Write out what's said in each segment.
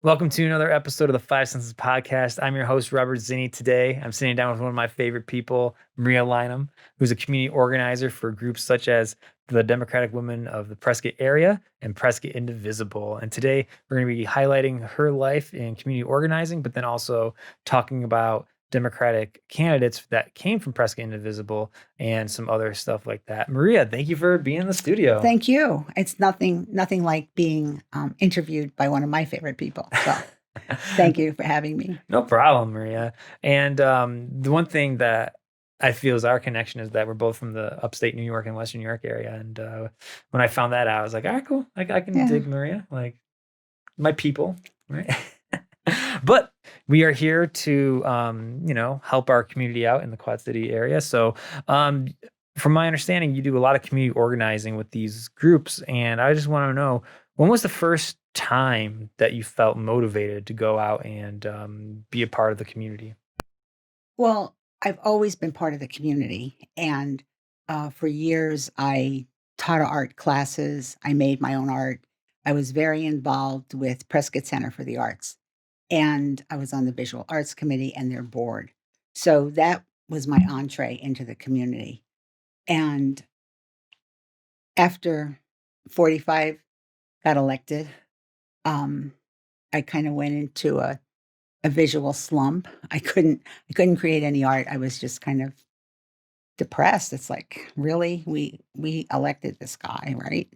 Welcome to another episode of the 5enses podcast. I'm your host, Robert Zinni. Today, I'm sitting down with one of my favorite people, Maria Lynam, who's a community organizer for groups such as the Democratic Women of the Prescott Area and Prescott Individual. And today, we're going to be highlighting her life in community organizing, but then also talking about Democratic candidates that came from Prescott Individual and some other stuff like that. Maria, thank you for being in the studio. Thank you. It's nothing like being interviewed by one of my favorite people. So thank you for having me. No problem, Maria. And the one thing that I feel is our connection is that we're both from the upstate New York and Western New York area. And when I found that out, I was like, all right, cool. I can dig Maria, like my people, right? But we are here to, help our community out in the Quad City area. So from my understanding, you do a lot of community organizing with these groups. And I just want to know, when was the first time that you felt motivated to go out and be a part of the community? Well, I've always been part of the community. And for years, I taught art classes. I made my own art. I was very involved with Prescott Center for the Arts. And I was on the Visual Arts Committee and their board. So that was my entree into the community. And after 45 got elected, um, I kind of went into a visual slump. I couldn't create any art. I was just kind of depressed. It's like, really? We elected this guy, right?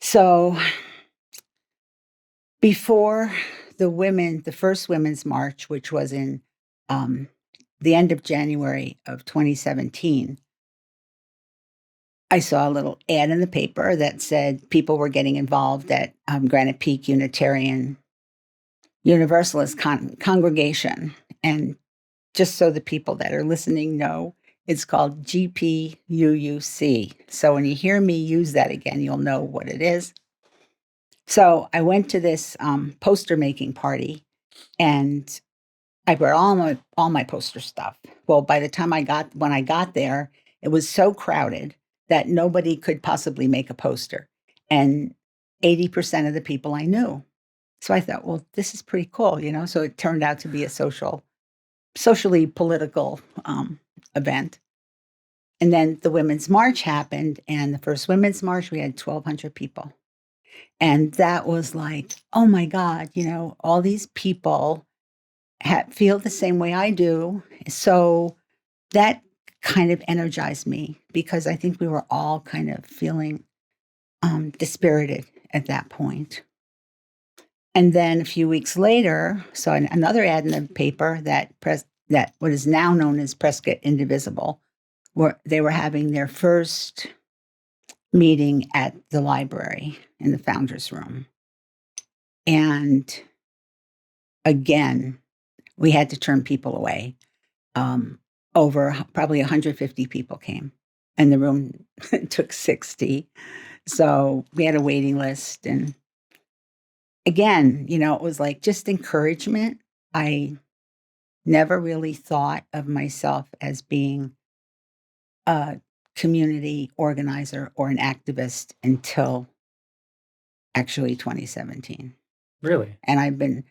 So before the first women's march, which was in the end of January of 2017, I saw a little ad in the paper that said people were getting involved at Granite Peak Unitarian Universalist congregation. And just so the people that are listening know, it's called GPUUC. So when you hear me use that again, you'll know what it is. So I went to this poster making party, and I brought all my poster stuff. Well, by the time when I got there, it was so crowded that nobody could possibly make a poster, and 80% of the people I knew. So I thought, well, this is pretty cool, So it turned out to be a socially political event. And then the Women's March happened, and the first Women's March, we had 1,200 people. And that was like, oh my God, all these people feel the same way I do. So that kind of energized me, because I think we were all kind of feeling dispirited at that point. And then a few weeks later, saw another ad in the paper that what is now known as Prescott Individual, where they were having their first meeting at the library in the founder's room. And again, we had to turn people away. Over probably 150 people came, and the room took 60. So we had a waiting list. And again, it was like just encouragement. I never really thought of myself as being a community organizer or an activist until actually 2017. Really? And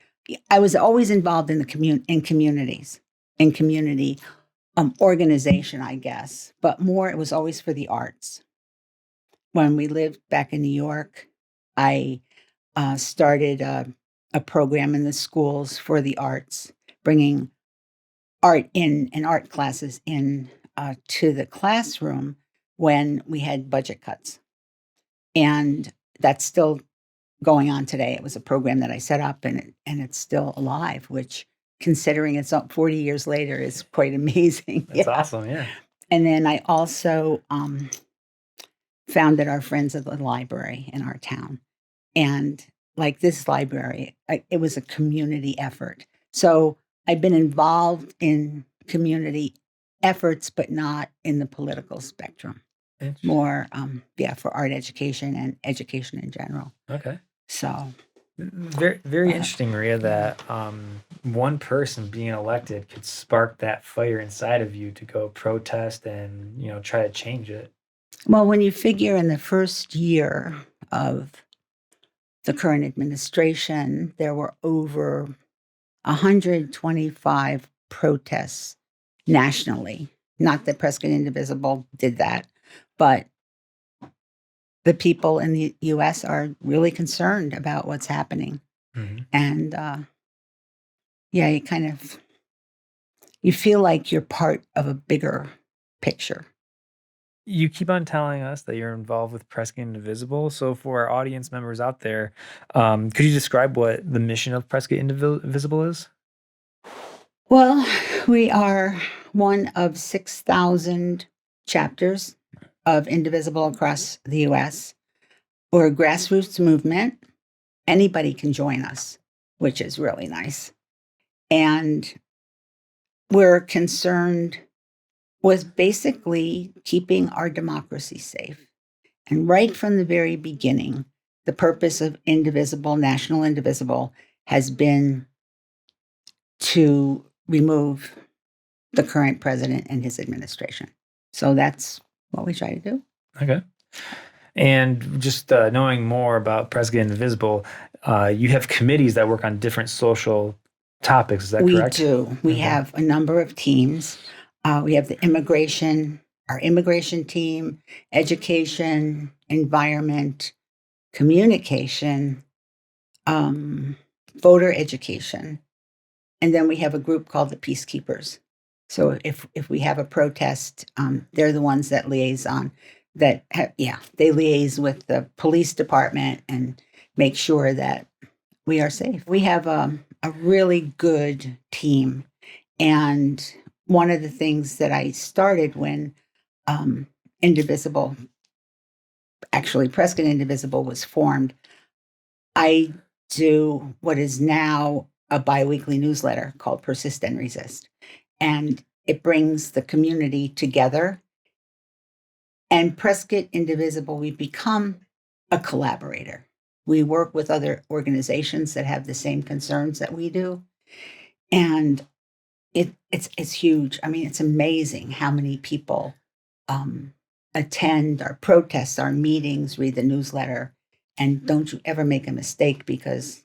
I was always involved in communities, in community organization, I guess, but more, it was always for the arts. When we lived back in New York, I started a program in the schools for the arts, bringing art in and art classes in to the classroom when we had budget cuts. And that's still going on today. It was a program that I set up, and it's still alive, which, considering it's up 40 years later, is quite amazing. That's awesome, yeah. And then I also founded our Friends of the Library in our town. And like this library, it was a community effort. So I've been involved in community efforts, but not in the political spectrum. More, for art education and education in general. Okay. So very, very interesting, Maria, that one person being elected could spark that fire inside of you to go protest and, try to change it. Well, when you figure in the first year of the current administration. There were over 125 protests nationally. Not that Prescott Indivisible did that, but the people in the U.S. are really concerned about what's happening. Mm-hmm. And yeah, you feel like you're part of a bigger picture. You keep on telling us that you're involved with Prescott Indivisible. So for our audience members out there, could you describe what the mission of Prescott Indivisible is? Well, we are one of 6,000 chapters of Indivisible across the U.S. We're a grassroots movement. Anybody can join us, which is really nice. And we're concerned with basically keeping our democracy safe. And right from the very beginning, the purpose of Indivisible, National Indivisible, has been to remove the current president and his administration. So that's what we try to do. Okay. And just knowing more about Prescott Indivisible, you have committees that work on different social topics. Is that correct? We do. We have a number of teams. We have our immigration team, education, environment, communication, voter education. And then we have a group called the Peacekeepers. So if we have a protest, they're the ones that liaison. They liaise with the police department and make sure that we are safe. We have a really good team. And one of the things that I started when Prescott Indivisible was formed, I do what is now a biweekly newsletter called Persist and Resist. And it brings the community together. And Prescott Indivisible, we become a collaborator. We work with other organizations that have the same concerns that we do. And it's huge. I mean, it's amazing how many people attend our protests, our meetings, read the newsletter. And don't you ever make a mistake, because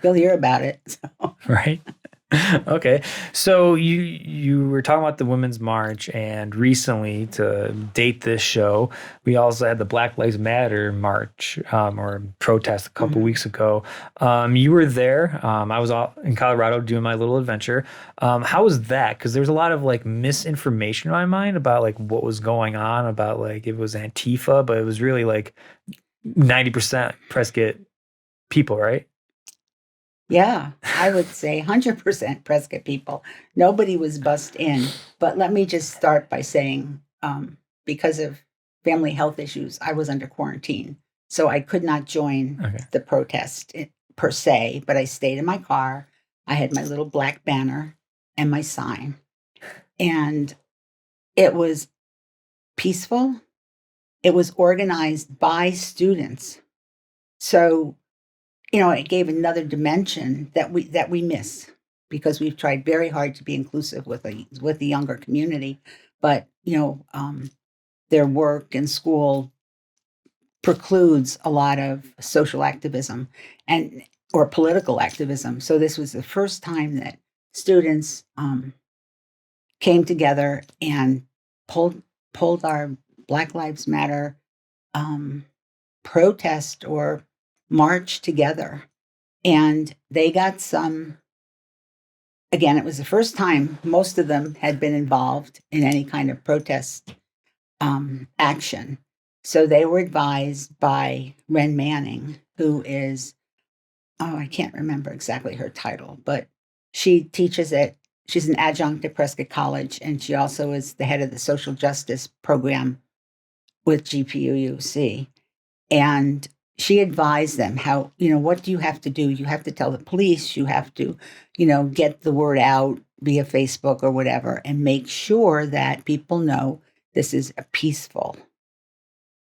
you'll hear about it. So. Right. Okay. So you were talking about the Women's March, and recently, to date this show, we also had the Black Lives Matter march or protest a couple weeks ago. You were there. I was in Colorado doing my little adventure. How was that? Because there was a lot of like misinformation in my mind about like what was going on, about like it was Antifa, but it was really like 90% Prescott people, right? Yeah, I would say 100% Prescott people. Nobody was bussed in. But let me just start by saying, because of family health issues, I was under quarantine. So I could not join the protest per se, but I stayed in my car. I had my little black banner and my sign. And it was peaceful. It was organized by students. So it gave another dimension that we miss, because we've tried very hard to be inclusive with the younger community, but their work and school precludes a lot of social activism or political activism. So this was the first time that students came together and pulled our Black Lives Matter protest or march together. And they got again, it was the first time most of them had been involved in any kind of protest action. So they were advised by Ren Manning, who is, I can't remember exactly her title, but she teaches she's an adjunct at Prescott College, and she also is the head of the social justice program with GPUUC. And she advised them how, what do you have to do? You have to tell the police, you have to, get the word out via Facebook or whatever, and make sure that people know this is a peaceful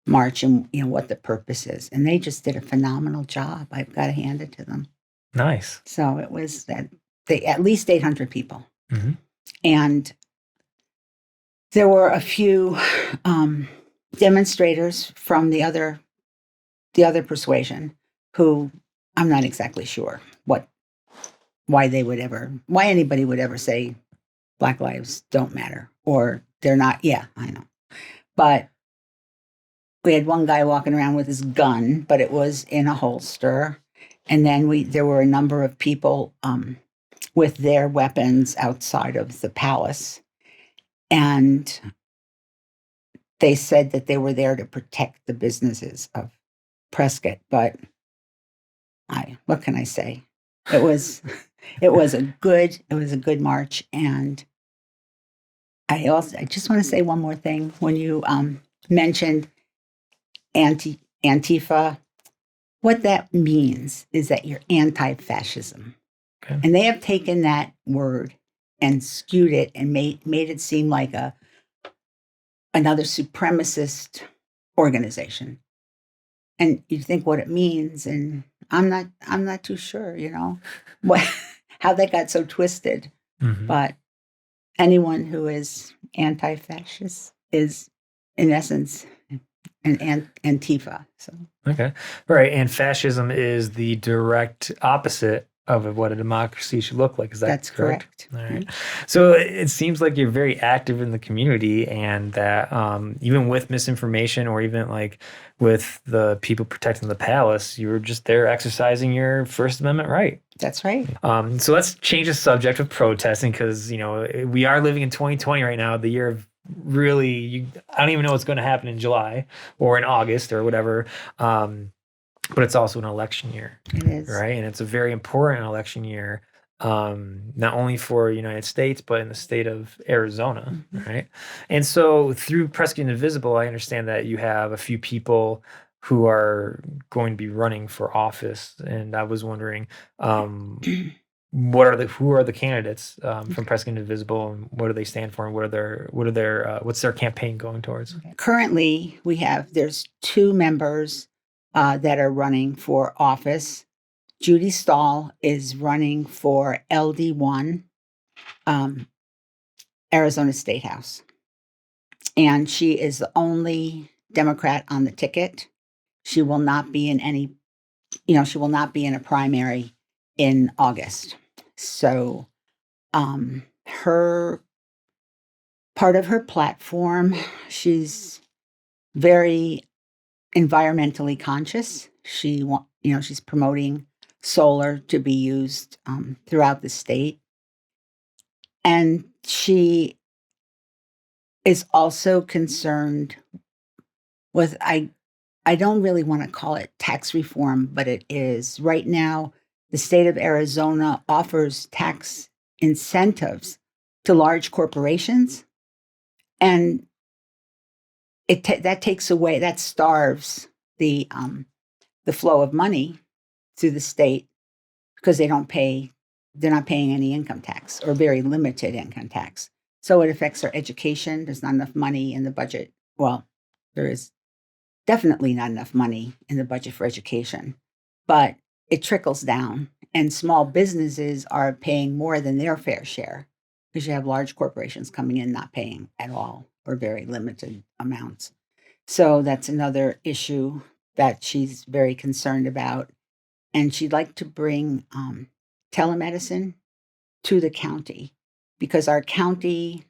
march and, what the purpose is. And they just did a phenomenal job. I've got to hand it to them. Nice. So it was at least 800 people. Mm-hmm. And there were a few demonstrators from the other persuasion. who I'm not exactly sure why anybody would ever say Black lives don't matter or they're not. Yeah, I know. But we had one guy walking around with his gun, but it was in a holster. And then there were a number of people with their weapons outside of the palace. And they said that they were there to protect the businesses of Prescott. But what can I say? It was a good march. And I just want to say one more thing. When you mentioned Antifa, what that means is that you're anti-fascism. Okay. And they have taken that word and skewed it and made it seem like another supremacist organization. And you think what it means, and I'm not too sure, how that got so twisted. Mm-hmm. But anyone who is anti-fascist is, in essence, an Antifa. So okay, right. And fascism is the direct opposite of what a democracy should look like. Is that that's correct? All right. So it seems like you're very active in the community, and that even with misinformation or even like with the people protecting the palace, you were just there exercising your First Amendment right. That's right. So let's change the subject of protesting because, we are living in 2020 right now, the year of really, I don't even know what's going to happen in July or in August or whatever. But it's also an election year. It is. Right. And it's a very important election year, not only for the United States, but in the state of Arizona. Mm-hmm. Right. And so through Prescott Individual, I understand that you have a few people who are going to be running for office. And I was wondering, who are the candidates from Prescott Individual, and what do they stand for, and what's their campaign going towards? Currently, there's two members that are running for office. Judy Stahl is running for LD1, Arizona State House. And she is the only Democrat on the ticket. She will not be in she will not be in a primary in August. So her part of her platform, she's very environmentally conscious. She's promoting solar to be used throughout the state. And she is also concerned with, I don't really want to call it tax reform, but it is. Right now, the state of Arizona offers tax incentives to large corporations. And that starves the flow of money through the state because they're not paying any income tax or very limited income tax. So it affects their education. There's not enough money in the budget. Well, there is definitely not enough money in the budget for education, but it trickles down, and small businesses are paying more than their fair share because you have large corporations coming in not paying at all or very limited amounts. So that's another issue that she's very concerned about. And she'd like to bring telemedicine to the county because our county,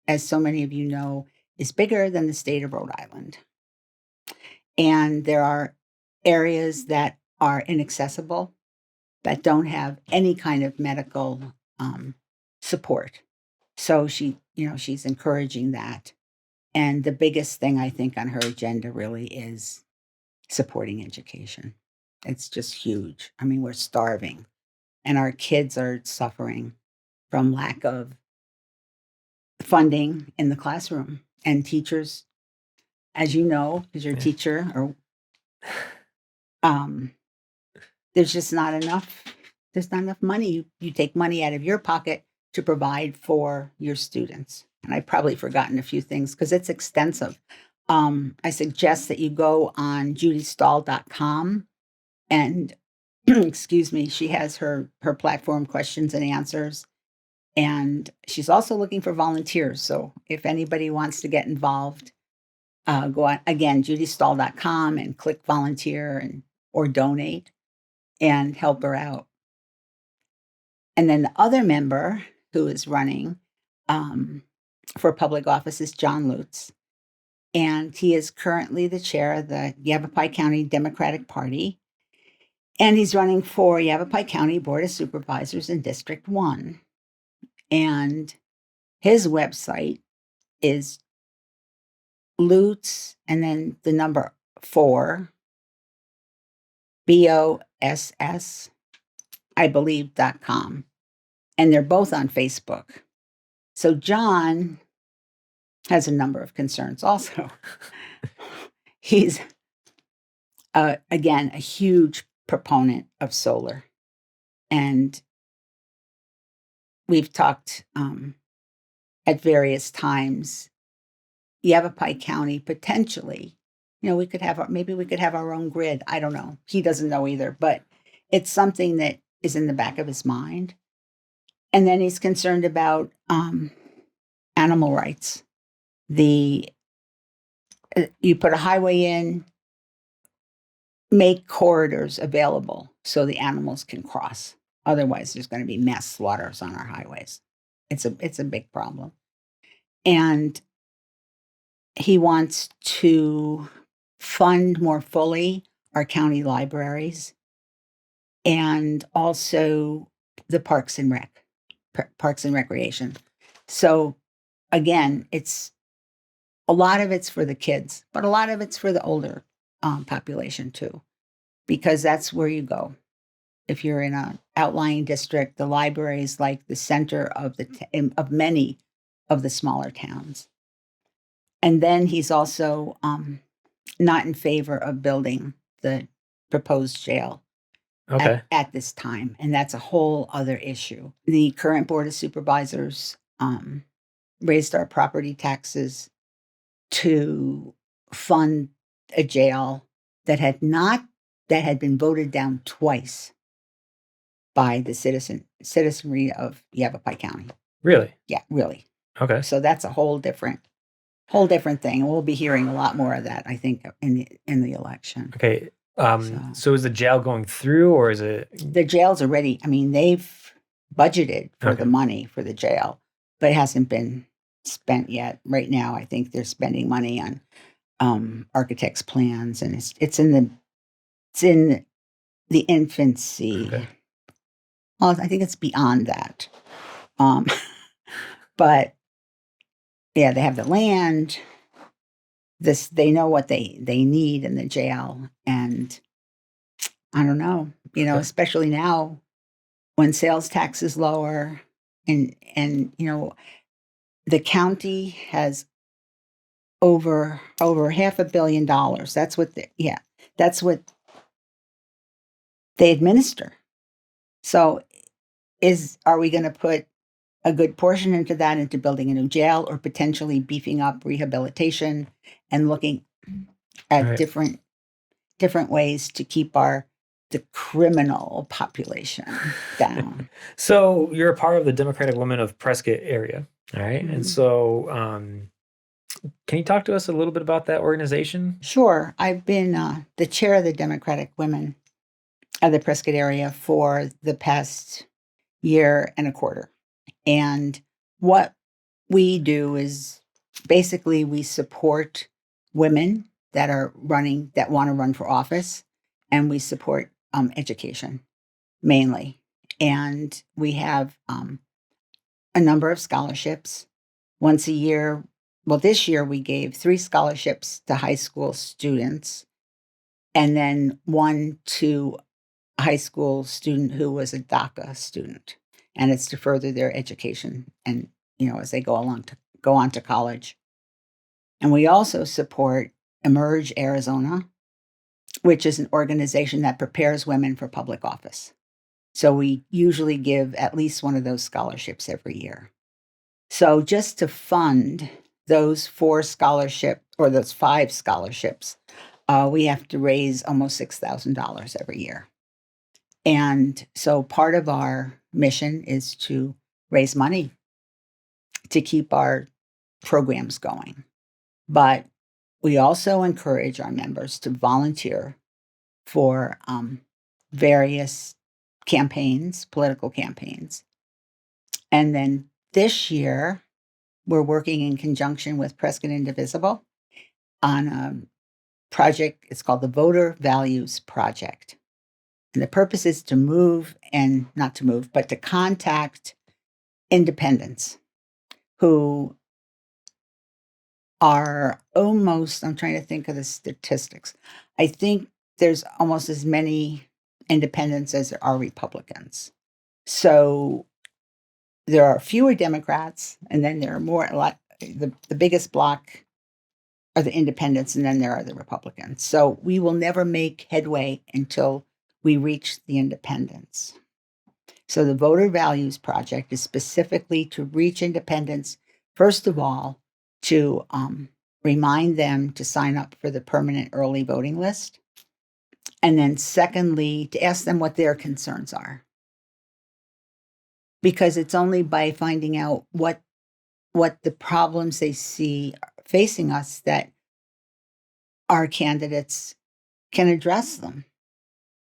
as so many of you know, is bigger than the state of Rhode Island. And there are areas that are inaccessible, that don't have any kind of medical support. So she's encouraging that. And the biggest thing I think on her agenda really is supporting education. It's just huge. I mean, we're starving, and our kids are suffering from lack of funding in the classroom. And teachers, as you know, because you're a teacher, or there's just not enough. There's not enough money. You take money out of your pocket to provide for your students. And I've probably forgotten a few things because it's extensive. I suggest that you go on judystahl.com and excuse me, she has her platform questions and answers. And she's also looking for volunteers. So if anybody wants to get involved, go on again, judystahl.com and click volunteer or donate. and help her out. And then the other member who is running for public office is John Lutz. And he is currently the chair of the Yavapai County Democratic Party. And he's running for Yavapai County Board of Supervisors in District 1. And his website is Lutz and then the number 4, BOSS, I believe.com. And they're both on Facebook. So John has a number of concerns also. He's, again, a huge proponent of solar. And we've talked at various times, Yavapai County potentially, we could have, maybe we could have our own grid. I don't know. He doesn't know either, but it's something that is in the back of his mind. And then he's concerned about animal rights. You put a highway in, make corridors available so the animals can cross. Otherwise, there's going to be mass slaughters on our highways. It's a big problem. And he wants to fund more fully our county libraries and also the parks and recreation. So again, a lot of it's for the kids, but a lot of it's for the older population too, because that's where you go. If you're in an outlying district, the library is like the center of of many of the smaller towns. And then he's also not in favor of building the proposed jail at this time. And that's a whole other issue. The current Board of Supervisors raised our property taxes to fund a jail that had been voted down twice by the citizenry of Yavapai County. Really? Yeah, really. Okay. So that's a whole different thing. And we'll be hearing a lot more of that, I think, in the election. Okay. So is the jail going through, or is it? The jail's already, they've budgeted for the money for the jail, but it hasn't been spent yet. Right now, I think they're spending money on architect's plans, and it's in the infancy. Okay. Well, I think it's beyond that. But yeah, they have the land. They know what they need in the jail, and I don't know, especially now when sales tax is lower, and the county has over $500 million. That's what they administer. So are we going to put a good portion into building a new jail, or potentially beefing up rehabilitation and looking at different ways to keep the criminal population down? So you're a part of the Democratic Women of Prescott Area, all right? Mm-hmm. And so can you talk to us a little bit about that organization? Sure. I've been the chair of the Democratic Women of the Prescott Area for the past year and a quarter. And what we do is basically we support women that want to run for office, and we support education mainly. And we have a number of scholarships once a year. Well, this year we gave 3 scholarships to high school students, and then 1 to a high school student who was a DACA student. And it's to further their education and, as they go on to college. And we also support Emerge Arizona, which is an organization that prepares women for public office. So we usually give at least one of those scholarships every year. So just to fund those 4 scholarships, or those 5 scholarships, we have to raise almost $6,000 every year. And so part of our mission is to raise money to keep our programs going. But we also encourage our members to volunteer for various campaigns, political campaigns. And then this year, we're working in conjunction with Prescott Individual on a project. It's called the Voter Values Project. And the purpose is to to contact independents who are almost, I'm trying to think of the statistics. I think there's almost as many independents as there are Republicans. So there are fewer Democrats, and then there are the biggest block are the independents, and then there are the Republicans. So we will never make headway until we reach the independents. So the Voter Values Project is specifically to reach independents, first of all, to remind them to sign up for the permanent early voting list. And then secondly, to ask them what their concerns are. Because it's only by finding out what the problems they see facing us that our candidates can address them.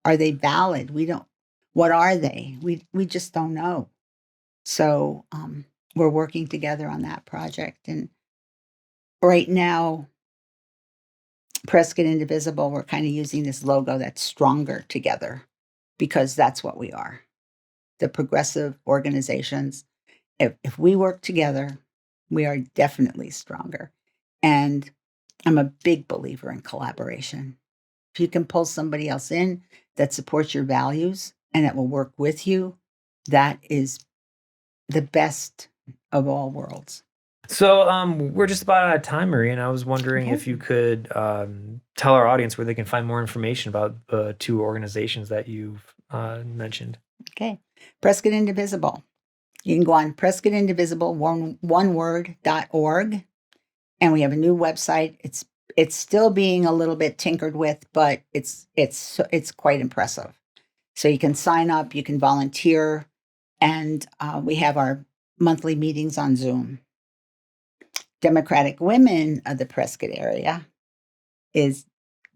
Are they valid? What are they? We just don't know. So we're working together on that project. And right now, Prescott Indivisible, we're kind of using this logo that's stronger together because that's what we are. The progressive organizations, if we work together, we are definitely stronger. And I'm a big believer in collaboration. If you can pull somebody else in that supports your values and that will work with you, that is the best of all worlds. So we're just about out of time, Maria, and I was wondering if you could tell our audience where they can find more information about the two organizations that you've mentioned. Okay. Prescott Indivisible. You can go on Prescott Indivisible, oneword.org. And we have a new website. It's still being a little bit tinkered with, but it's quite impressive. So you can sign up, you can volunteer, and we have our monthly meetings on Zoom. Democratic Women of the Prescott Area is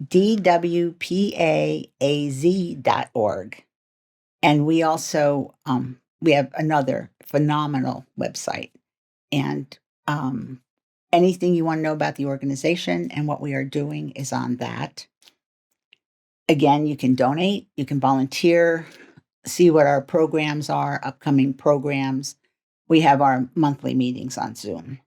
dwpaaz.org. And we also, we have another phenomenal website. And anything you want to know about the organization and what we are doing is on that. Again, you can donate, you can volunteer, see what our programs are, upcoming programs. We have our monthly meetings on Zoom.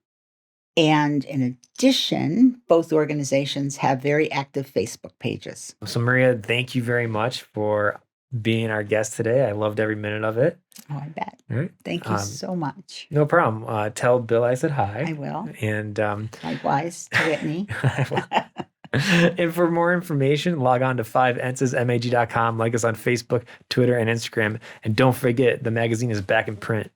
And in addition, both organizations have very active Facebook pages. So Maria, thank you very much for being our guest today. I loved every minute of it. Oh, I bet. All right. Thank you so much. No problem. Tell Bill I said hi. I will. And likewise to Whitney. And for more information, log on to 5ensesmag.com. Like us on Facebook, Twitter, and Instagram. And don't forget, the magazine is back in print.